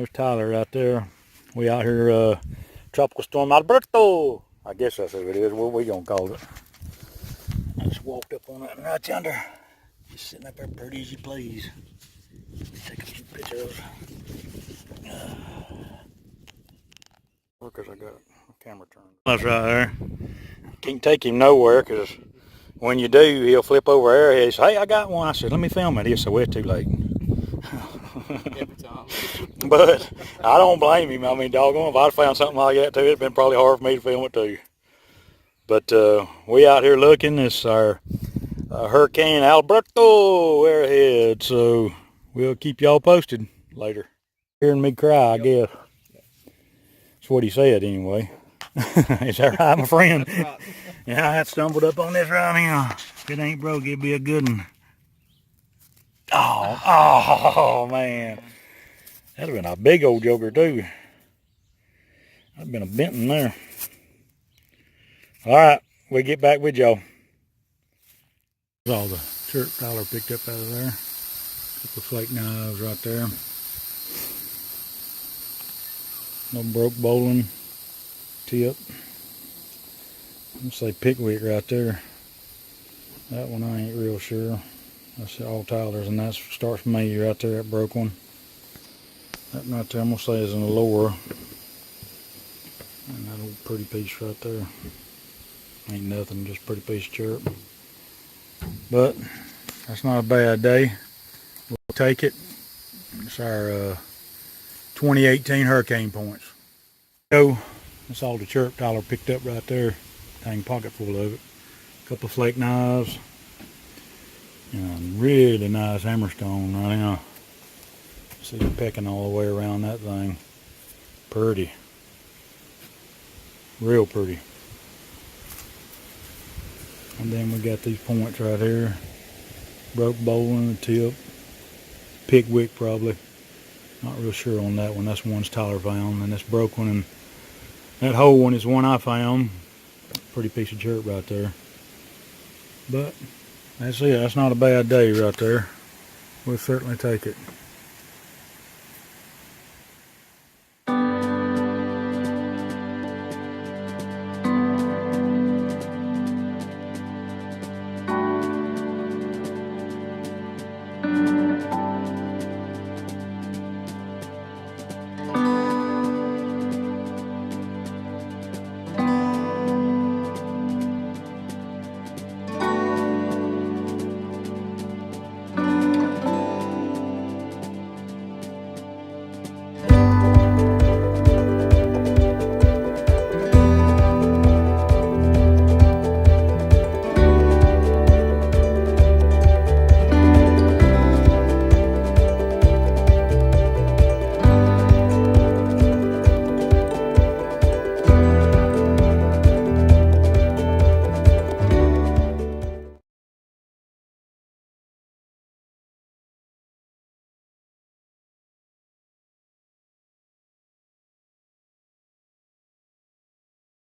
There's Tyler right there. We out here, Tropical Storm Alberto. I guess that's what it is. What we gonna call it? I just walked up on that right yonder. Just sitting up there pretty as you please. Take a few pictures. Because I got the camera turned. That's right there. Can't take him nowhere because when you do, he'll flip over Arrowheads. Say, hey, I got one. I said, let me film it. He said, well, it's too late. Every time. But I don't blame him. I mean, doggone, if I'd found something like that too, it'd been probably hard for me to film it too. But we out here looking. It's our Hurricane Alberto Arrowhead. So we'll keep y'all posted later. Hearing me cry, I guess. That's what he said anyway. Is that right, my friend? That's right. Yeah, I had stumbled up on this right here. If it ain't broke, it'll be a good one. Oh, man. That'd have been a big old joker, too. That'd have been a Benton there. All right, we'll get back with y'all. There's all the chirp Tyler picked up out of there. Couple of flake knives right there. No broke bowling tip. Let's say pickwick right there. That one I ain't real sure. That's all Tyler's, and that starts from me right there, that broke one. That right there I'm gonna say is an allure. And that old pretty piece right there. Ain't nothing, just a pretty piece of chirp. But that's not a bad day. We'll take it. It's our 2018 hurricane points. So that's all the chirp Tyler picked up right there. Dang pocket full of it. A couple of flake knives. And really nice hammerstone right now. See you pecking all the way around that thing. Pretty. Real pretty. And then we got these points right here. Broke bowling, the tip. Pickwick probably. Not real sure on that one. That's one's Tyler found. And this broke one. And that whole one is one I found. Pretty piece of chirp right there. But that's it. That's not a bad day right there. We'll certainly take it.